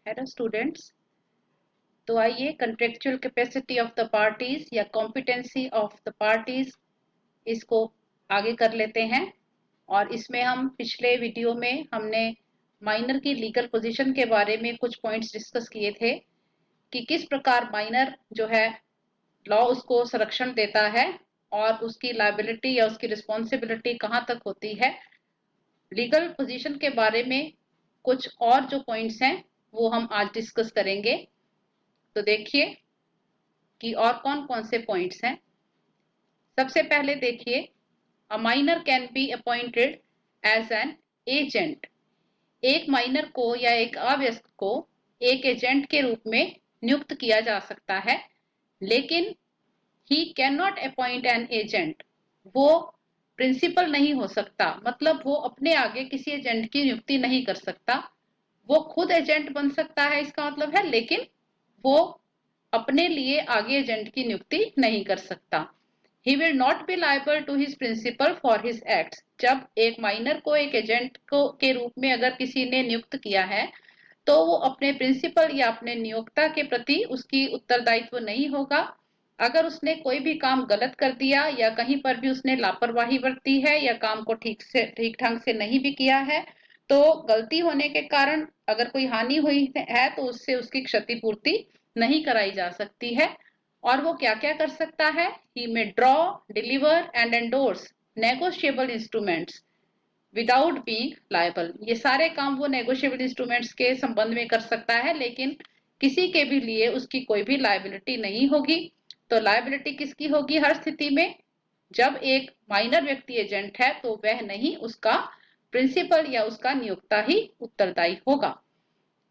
Hello students. तो आइए contractual capacity of the parties या कॉम्पिटेंसी ऑफ द पार्टीज इसको आगे कर लेते हैं। और इसमें हम पिछले वीडियो में हमने माइनर की लीगल पोजीशन के बारे में कुछ पॉइंट्स डिस्कस किए थे कि किस प्रकार माइनर जो है लॉ उसको संरक्षण देता है और उसकी लायबिलिटी या उसकी रिस्पॉन्सिबिलिटी कहाँ तक होती है। लीगल पोजीशन के बारे में कुछ और जो पॉइंट्स हैं वो हम आज डिस्कस करेंगे। तो देखिए कि और कौन कौन से पॉइंट्स हैं। सबसे पहले देखिए, a minor can be appointed as an agent. एक माइनर को या एक अवयस्क को एक एजेंट के रूप में नियुक्त किया जा सकता है, लेकिन he can not appoint an agent. वो प्रिंसिपल नहीं हो सकता, मतलब वो अपने आगे किसी एजेंट की नियुक्ति नहीं कर सकता। वो खुद एजेंट बन सकता है इसका मतलब है, लेकिन वो अपने लिए आगे एजेंट की नियुक्ति नहीं कर सकता। He will not be liable to his principal for his acts। जब एक माइनर को एक एजेंट को के रूप में अगर किसी ने नियुक्त किया है तो वो अपने प्रिंसिपल या अपने नियोक्ता के प्रति उसकी उत्तरदायित्व नहीं होगा। अगर उसने कोई भी काम गलत कर दिया या कहीं पर भी उसने लापरवाही बरती है या काम को ठीक ढंग से नहीं भी किया है, तो गलती होने के कारण अगर कोई हानि हुई है तो उससे उसकी क्षतिपूर्ति नहीं कराई जा सकती है। और वो क्या क्या कर सकता है? He may draw, deliver and endorse negotiable instruments without being liable. ये सारे काम वो नेगोशिएबल इंस्ट्रूमेंट्स के संबंध में कर सकता है, लेकिन किसी के भी लिए उसकी कोई भी लायबिलिटी नहीं होगी। तो लायबिलिटी किसकी होगी हर स्थिति में? जब एक माइनर व्यक्ति एजेंट है तो वह नहीं, उसका प्रिंसिपल या उसका नियोक्ता ही उत्तरदायी होगा।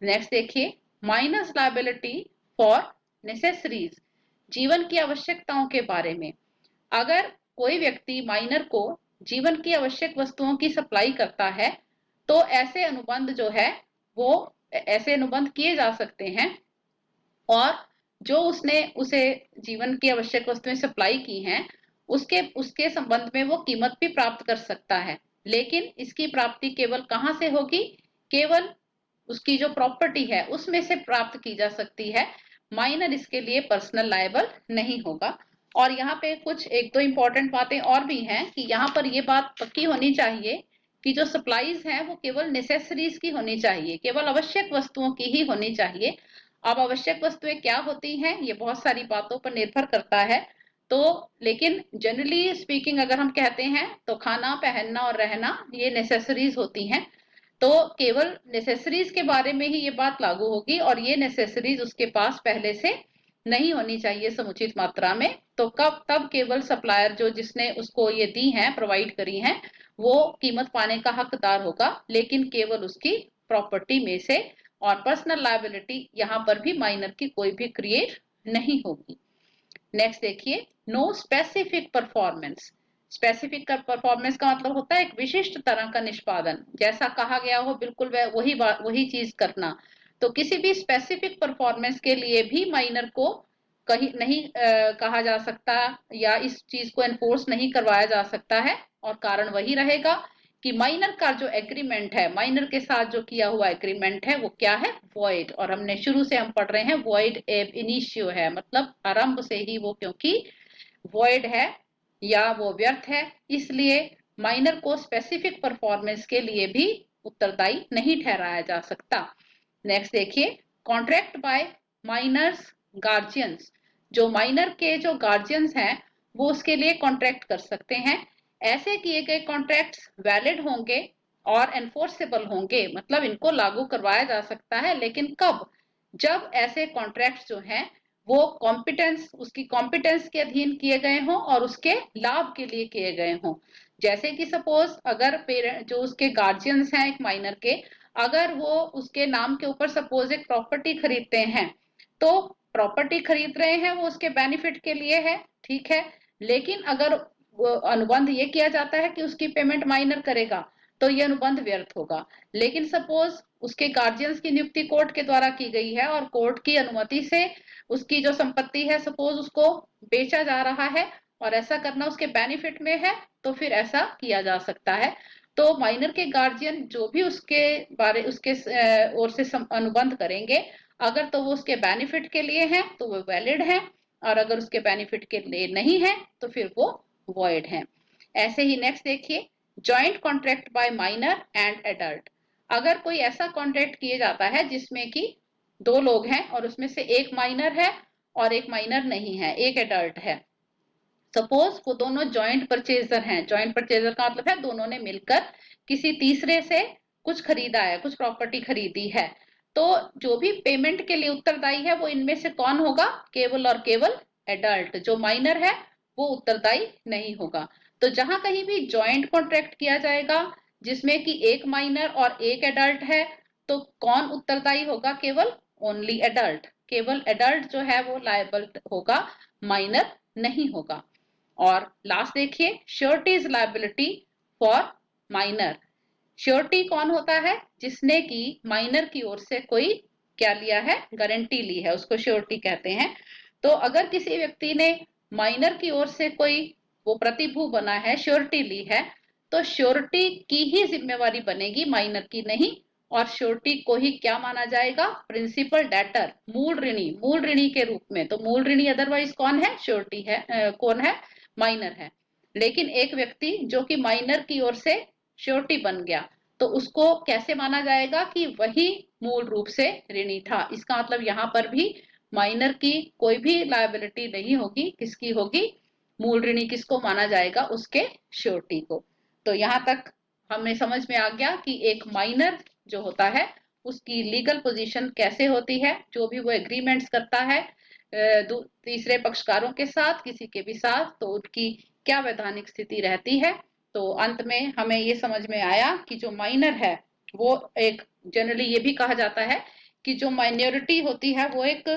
नेक्स्ट देखिए, माइनस लायबिलिटी फॉर नेसेसरीज। जीवन की आवश्यकताओं के बारे में, अगर कोई व्यक्ति माइनर को जीवन की आवश्यक वस्तुओं की सप्लाई करता है तो ऐसे अनुबंध जो है वो ऐसे अनुबंध किए जा सकते हैं और जो उसने उसे जीवन की आवश्यक वस्तुएं सप्लाई की हैं उसके उसके संबंध में वो कीमत भी प्राप्त कर सकता है। लेकिन इसकी प्राप्ति केवल कहाँ से होगी? केवल उसकी जो प्रॉपर्टी है उसमें से प्राप्त की जा सकती है। माइनर इसके लिए पर्सनल लायबल नहीं होगा। और यहाँ पे कुछ एक दो इंपॉर्टेंट बातें और भी हैं कि यहाँ पर ये बात पक्की होनी चाहिए कि जो सप्लाईज हैं वो केवल नेसेसरीज की होनी चाहिए, केवल आवश्यक वस्तुओं की ही होनी चाहिए। अब आवश्यक वस्तुएं क्या होती हैं ये बहुत सारी बातों पर निर्भर करता है। तो लेकिन जनरली स्पीकिंग अगर हम कहते हैं तो खाना, पहनना और रहना ये नेसेसरीज होती हैं। तो केवल नेसेसरीज के बारे में ही ये बात लागू होगी और ये नेसेसरीज उसके पास पहले से नहीं होनी चाहिए समुचित मात्रा में। तो कब तब केवल सप्लायर जो जिसने उसको ये दी हैं, प्रोवाइड करी हैं, वो कीमत पाने का हकदार होगा, लेकिन केवल उसकी प्रॉपर्टी में से। और पर्सनल लायबिलिटी यहाँ पर भी माइनर की कोई भी क्रिएट नहीं होगी। नेक्स्ट देखिए, नो स्पेसिफिक परफॉर्मेंस। स्पेसिफिक का परफॉर्मेंस का मतलब होता है एक विशिष्ट तरह का निष्पादन, जैसा कहा गया हो बिल्कुल वही चीज करना। तो किसी भी स्पेसिफिक परफॉर्मेंस के लिए भी माइनर को कहीं नहीं कहा जा सकता या इस चीज को एनफोर्स नहीं करवाया जा सकता है। और कारण वही रहेगा कि माइनर का जो एग्रीमेंट है, माइनर के साथ जो किया हुआ एग्रीमेंट है वो क्या है? वॉइड। और हमने शुरू से हम पढ़ रहे हैं वॉइड एब इनिशियो है, मतलब आरंभ से ही वो क्योंकि वॉइड है या वो व्यर्थ है, इसलिए माइनर को स्पेसिफिक परफॉर्मेंस के लिए भी उत्तरदायी नहीं ठहराया जा सकता। नेक्स्ट देखिए, कॉन्ट्रैक्ट बाय माइनर्स गार्जियंस। जो माइनर के जो गार्जियंस हैं वो उसके लिए कॉन्ट्रैक्ट कर सकते हैं। ऐसे किए गए कॉन्ट्रैक्ट्स वैलिड होंगे और एनफोर्सेबल होंगे, मतलब इनको लागू करवाया जा सकता है। लेकिन कब? जब ऐसे कॉन्ट्रैक्ट्स जो हैं वो कॉम्पिटेंस उसकी कॉम्पिटेंस के अधीन किए गए हों और उसके लाभ के लिए किए गए हों। जैसे कि सपोज अगर पेरेंट जो उसके गार्जियंस हैं एक माइनर के, अगर वो उसके नाम के ऊपर सपोज एक प्रॉपर्टी खरीदते हैं, तो प्रॉपर्टी खरीद रहे हैं वो उसके बेनिफिट के लिए है, ठीक है। लेकिन अगर अनुबंध ये किया जाता है कि उसकी पेमेंट माइनर करेगा तो ये अनुबंध व्यर्थ होगा। लेकिन सपोज उसके गार्जियंस की नियुक्ति कोर्ट के द्वारा की गई है और कोर्ट की अनुमति से उसकी जो संपत्ति है सपोज उसको बेचा जा रहा है और ऐसा करना उसके बेनिफिट में है, तो फिर ऐसा किया जा सकता है। तो माइनर के गार्जियन जो भी उसके ओर से अनुबंध करेंगे, अगर तो वो उसके बेनिफिट के लिए है तो वो वैलिड है, और अगर उसके बेनिफिट के लिए नहीं है तो फिर वो वॉइड है। ऐसे ही नेक्स्ट देखिए, joint contract by minor and adult. अगर कोई ऐसा कॉन्ट्रैक्ट किया जाता है जिसमें कि दो लोग हैं और उसमें से एक माइनर है और एक माइनर नहीं है, एक एडल्ट है। सपोज वो दोनों जॉइंट परचेजर हैं। जॉइंट परचेजर का मतलब है दोनों ने मिलकर किसी तीसरे से कुछ खरीदा है, कुछ प्रॉपर्टी खरीदी है। तो जो भी पेमेंट के लिए उत्तरदायी है वो इनमें से कौन होगा? केवल और केवल एडल्ट। जो माइनर है वो उत्तरदायी नहीं होगा। तो जहां कहीं भी जॉइंट कॉन्ट्रैक्ट किया जाएगा जिसमें कि एक माइनर और एक एडल्ट है, तो कौन उत्तरदायी होगा? केवल ओनली एडल्ट। केवल एडल्ट जो है वो लायबल होगा, माइनर नहीं होगा। और लास्ट देखिए, surety is liability for minor. Surety कौन होता है? जिसने की माइनर की ओर से कोई क्या लिया है? गारंटी ली है, उसको श्योरिटी कहते हैं। तो अगर किसी व्यक्ति ने माइनर की ओर से कोई वो प्रतिभू बना है, श्योरिटी ली है, तो श्योरिटी की ही जिम्मेवारी बनेगी, माइनर की नहीं। और श्योरिटी को ही क्या माना जाएगा? प्रिंसिपल डेटर, मूल ऋणी, मूल ऋणी के रूप में। तो मूल ऋणी अदरवाइज कौन है? श्योरिटी है, कौन है? माइनर है। लेकिन एक व्यक्ति जो कि माइनर की ओर से श्योरिटी बन गया, तो उसको कैसे माना जाएगा? कि वही मूल रूप से ऋणी था। इसका मतलब यहाँ पर भी माइनर की कोई भी लायबिलिटी नहीं होगी। किसकी होगी? मूल ऋणी किसको माना जाएगा? उसके श्योरिटी को। तो यहाँ तक हमें समझ में आ गया कि एक माइनर जो होता है उसकी लीगल पोजीशन कैसे होती है। जो भी वो एग्रीमेंट्स करता है तीसरे पक्षकारों के साथ, किसी के भी साथ, तो उनकी क्या वैधानिक स्थिति रहती है। तो अंत में हमें ये समझ में आया कि जो माइनर है वो एक, जनरली ये भी कहा जाता है कि जो माइनॉरिटी होती है वो एक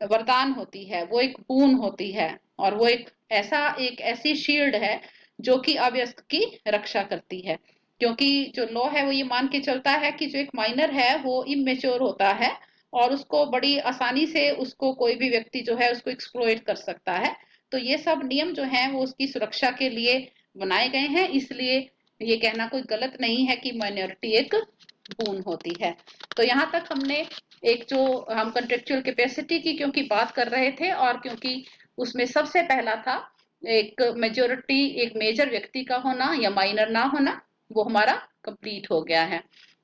वरदान होती है, वो एक बून होती है, और वो एक ऐसी शील्ड है जो कि अवयस्क की रक्षा करती है। क्योंकि जो लॉ है वो ये मान के चलता है कि जो एक माइनर है वो इमेच्योर होता है और उसको बड़ी आसानी से उसको कोई भी व्यक्ति जो है उसको एक्सप्लॉइट कर सकता है। तो ये सब नियम जो हैं वो उसकी सुरक्षा के लिए बनाए गए हैं। इसलिए ये कहना कोई गलत नहीं है कि माइनॉरिटी एक बून होती है। तो यहाँ तक हमने एक जो हम कंट्रेक्चुअल कैपेसिटी की क्योंकि बात कर रहे थे, और क्योंकि उसमें सबसे पहला था एक मेजोरिटी, एक मेजर व्यक्ति का होना या माइनर ना होना, वो हमारा कंप्लीट हो गया है।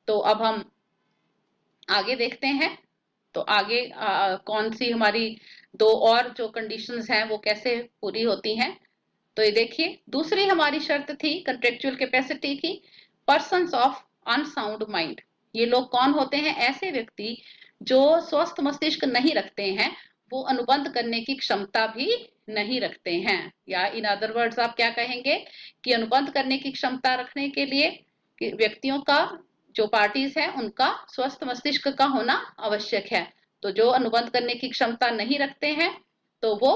तो अब हम आगे देखते हैं। तो आगे कौन सी हमारी दो और जो कंडीशंस हैं वो कैसे पूरी होती हैं। तो ये देखिए, दूसरी हमारी शर्त थी कंट्रेक्चुअल कैपेसिटी की, पर्सन्स ऑफ अनसाउंड माइंड। ये लोग कौन होते हैं? ऐसे व्यक्ति जो स्वस्थ मस्तिष्क नहीं रखते हैं, वो अनुबंध करने की क्षमता भी नहीं रखते हैं। या इन अदर वर्ड्स आप क्या कहेंगे कि अनुबंध करने की क्षमता रखने के लिए व्यक्तियों का, जो पार्टीज है उनका स्वस्थ मस्तिष्क का होना आवश्यक है। तो जो अनुबंध करने की क्षमता नहीं रखते हैं तो वो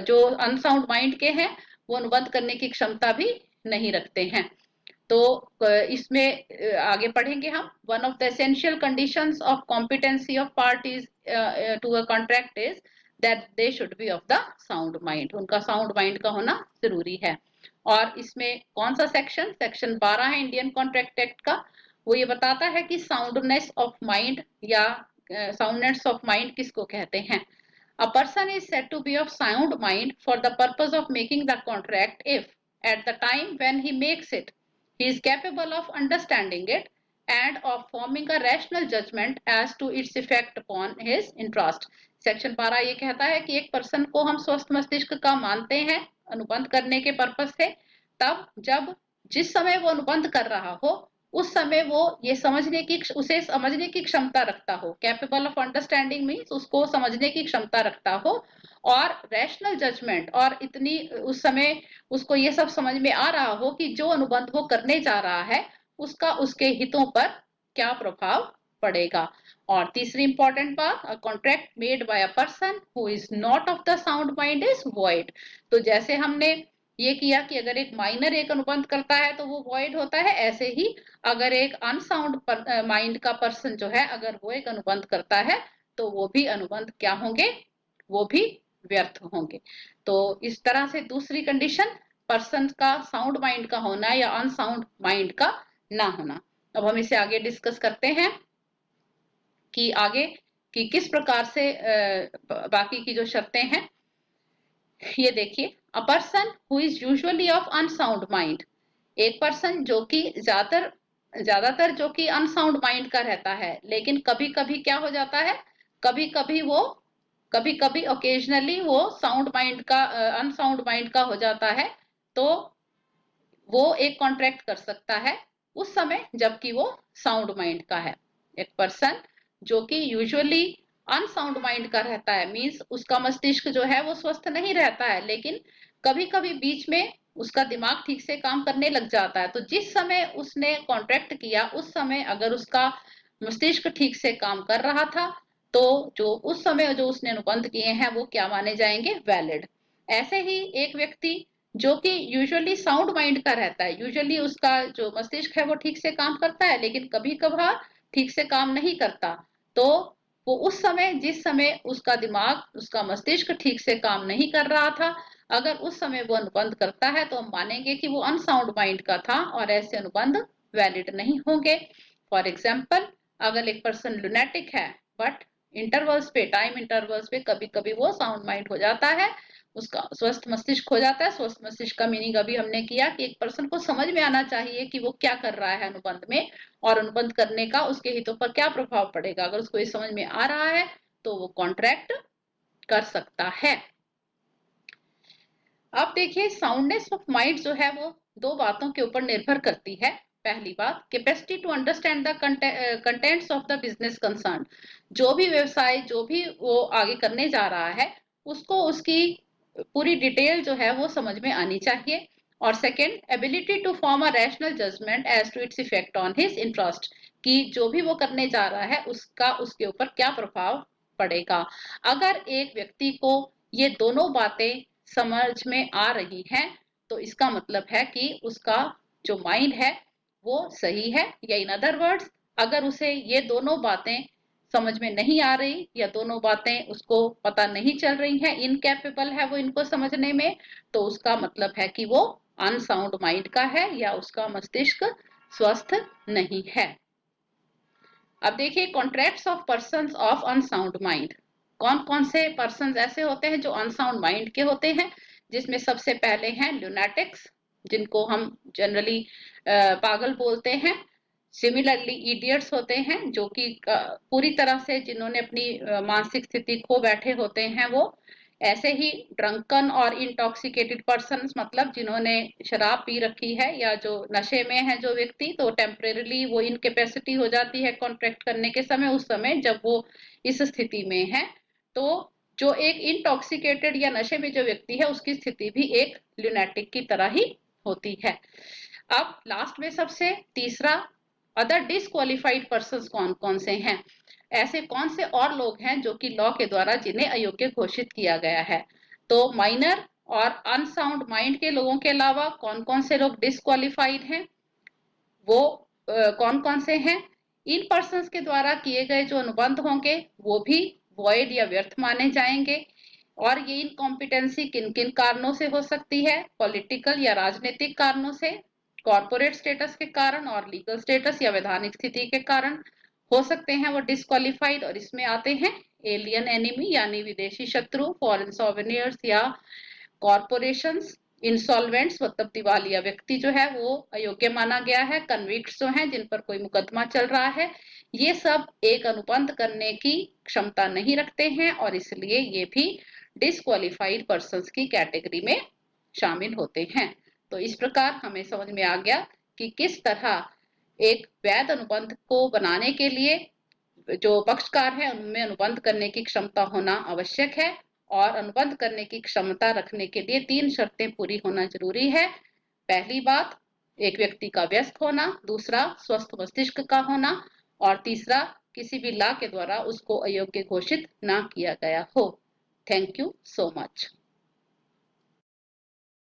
जो अनसाउंड माइंड के हैं वो अनुबंध करने की क्षमता भी नहीं रखते हैं। तो इसमें आगे पढ़ेंगे हम। One of the essential conditions of competency of parties to a contract is that they should be of the sound mind. उनका साउंड माइंड का होना जरूरी है। और इसमें कौन सा सेक्शन? सेक्शन 12 है इंडियन कॉन्ट्रैक्ट एक्ट का। वो ये बताता है कि साउंडनेस ऑफ माइंड या साउंडनेस ऑफ माइंड किसको कहते हैं। A person is said to be of sound mind for the purpose of making the contract if, at the time when he makes it, he is capable of understanding it and of forming a rational judgment as to its effect upon his interest. Section 12 ये कहता है कि एक person को हम स्वस्थ मस्तिष्क का मानते हैं अनुबंध करने के पर्पस से तब जब जिस समय वो अनुबंध कर रहा हो उस समय वो ये उसे समझने की क्षमता रखता हो। कैपेबल ऑफ अंडरस्टैंडिंग मीन्स उसको समझने की क्षमता रखता हो, और रैशनल जजमेंट, और इतनी उस समय उसको ये सब समझ में आ रहा हो कि जो अनुबंध वो करने जा रहा है उसका उसके हितों पर क्या प्रभाव पड़ेगा। और तीसरी इंपॉर्टेंट बात, a contract made by a person who is not of the sound mind is void. तो जैसे हमने ये किया कि अगर एक माइनर एक अनुबंध करता है तो वो वॉइड होता है, ऐसे ही अगर एक अनसाउंड माइंड का पर्सन जो है अगर वो एक अनुबंध करता है तो वो भी अनुबंध क्या होंगे? वो भी व्यर्थ होंगे। तो इस तरह से दूसरी कंडीशन, पर्सन का साउंड माइंड का होना या अनसाउंड माइंड का ना होना। अब हम इसे आगे डिस्कस करते हैं कि आगे कि किस प्रकार से बाकी की जो शर्तें हैं ये देखिए। A person who is usually of unsound mind, एक पर्सन जो कि ज्यादातर जो कि अनसाउंड माइंड का रहता है, लेकिन कभी कभी क्या हो जाता है, कभी कभी ओकेजनली वो साउंड माइंड का अनसाउंड माइंड का हो जाता है, तो वो एक कॉन्ट्रैक्ट कर सकता है उस समय जबकि वो साउंड माइंड का है। एक पर्सन जो कि यूजुअली अनसाउंड माइंड का रहता है, मींस उसका मस्तिष्क जो है वो स्वस्थ नहीं रहता है, लेकिन कभी कभी बीच में उसका दिमाग ठीक से काम करने लग जाता है। तो जिस समय उसने कॉन्ट्रैक्ट किया उस समय अगर उसका मस्तिष्क ठीक से काम कर रहा था, तो जो उस समय जो उसने अनुबंध किए हैं वो क्या माने जाएंगे, वैलिड। ऐसे ही एक व्यक्ति जो कि यूजुअली साउंड माइंड का रहता है, यूजुअली उसका जो मस्तिष्क है वो ठीक से काम करता है, लेकिन कभी कभार ठीक से काम नहीं करता, तो वो उस समय जिस समय उसका दिमाग उसका मस्तिष्क ठीक से काम नहीं कर रहा था, अगर उस समय वो अनुबंध करता है तो हम मानेंगे कि वो अनसाउंड माइंड का था और ऐसे अनुबंध वैलिड नहीं होंगे। फॉर एग्जाम्पल, अगर एक पर्सन लुनेटिक है बट इंटरवल्स पे, टाइम इंटरवल्स पे कभी कभी वो साउंड माइंड हो जाता है, उसका स्वस्थ मस्तिष्क हो जाता है। स्वस्थ मस्तिष्क का मीनिंग अभी हमने किया कि एक पर्सन को समझ में आना चाहिए कि वो क्या कर रहा है अनुबंध में, और अनुबंध करने का उसके हितों पर क्या प्रभाव पड़ेगा। अगर उसको ये समझ में आ रहा है तो वो कॉन्ट्रैक्ट कर सकता है। अब देखिए, साउंडनेस ऑफ माइंड जो है वो दो बातों के ऊपर निर्भर करती है। पहली बात, capacity to understand the contents of the business concern, जो भी व्यवसाय जो भी वो आगे करने जा रहा है उसको उसकी पूरी डिटेल जो है वो समझ में आनी चाहिए। और second, ability to form a rational judgement as to its effect on his interest, कि जो भी वो करने जा रहा है उसका उसके ऊपर क्या प्रभाव पड़ेगा। अगर एक व्यक्ति को ये दोनों बातें समझ में आ रही हैं तो इसका मतलब है कि उसका जो माइंड है वो सही है। या इन अदर वर्ड्स, अगर उसे ये दोनों बातें समझ में नहीं आ रही या दोनों बातें उसको पता नहीं चल रही हैं, इनकैपेबल है वो इनको समझने में, तो उसका मतलब है कि वो अनसाउंड माइंड का है या उसका मस्तिष्क स्वस्थ नहीं है। अब देखिए, contracts of persons of unsound mind, कौन कौन से पर्संस ऐसे होते हैं जो अनसाउंड माइंड के होते हैं, जिसमें सबसे पहले हैं ल्यूनेटिक्स, जिनको हम जनरली पागल बोलते हैं। सिमिलरली इडियट्स होते हैं जो कि पूरी तरह से जिन्होंने अपनी मानसिक स्थिति खो बैठे होते हैं वो। ऐसे ही ड्रंकन और इंटॉक्सिकेटेड पर्सन्स, मतलब जिन्होंने शराब पी रखी है या जो नशे में है जो व्यक्ति, तो टेम्परेली वो इनकेपेसिटी हो जाती है कॉन्ट्रैक्ट करने के समय, उस समय जब वो इस स्थिति में है। तो जो एक इंटॉक्सिकेटेड या नशे में जो व्यक्ति है उसकी स्थिति भी एक ल्यूनेटिक की तरह ही होती है। अब लास्ट में सबसे तीसरा, अदर डिसक्वालिफाइड पर्सन्स कौन कौन से हैं, ऐसे कौन से और लोग हैं जो कि लॉ के द्वारा जिन्हें अयोग्य घोषित किया गया है। तो माइनर और अनसाउंड माइंड के लोगों के अलावा कौन कौन से लोग डिसक्वालिफाइड हैं, वो कौन कौन से हैं। इन पर्सन्स के द्वारा किए गए जो अनुबंध होंगे वो भी वॉइड या व्यर्थ माने जाएंगे। और ये इनकॉम्पिटेंसी किन किन कारणों से हो सकती है, पॉलिटिकल या राजनीतिक कारणों से, कॉर्पोरेट स्टेटस के कारण और लीगल स्टेटस या वैधानिक स्थिति के कारण हो सकते हैं वो डिस्क्वालिफाइड। और इसमें आते हैं एलियन एनिमी यानी विदेशी शत्रु, फॉरेन सॉवेनियर्स या कॉर्पोरेशंस, इंसॉल्वेंट्स मतलब दिवालिया व्यक्ति जो है वो अयोग्य माना गया है, कन्विक्ट्स जो हैं जिन पर कोई मुकदमा चल रहा है, ये सब एक अनुबंध करने की क्षमता नहीं रखते हैं और इसलिए ये भी डिस्क्वालिफाइड पर्संस की कैटेगरी में शामिल होते हैं। तो इस प्रकार हमें समझ में आ गया कि किस तरह एक वैध अनुबंध को बनाने के लिए जो पक्षकार है उनमें अनुबंध करने की क्षमता होना आवश्यक है। और अनुबंध करने की क्षमता रखने के लिए 3 शर्तें पूरी होना जरूरी है। पहली बात, एक व्यक्ति का व्यस्त होना, दूसरा स्वस्थ मस्तिष्क का होना, और तीसरा किसी भी लॉ के द्वारा उसको अयोग्य घोषित ना किया गया हो। Thank you so much.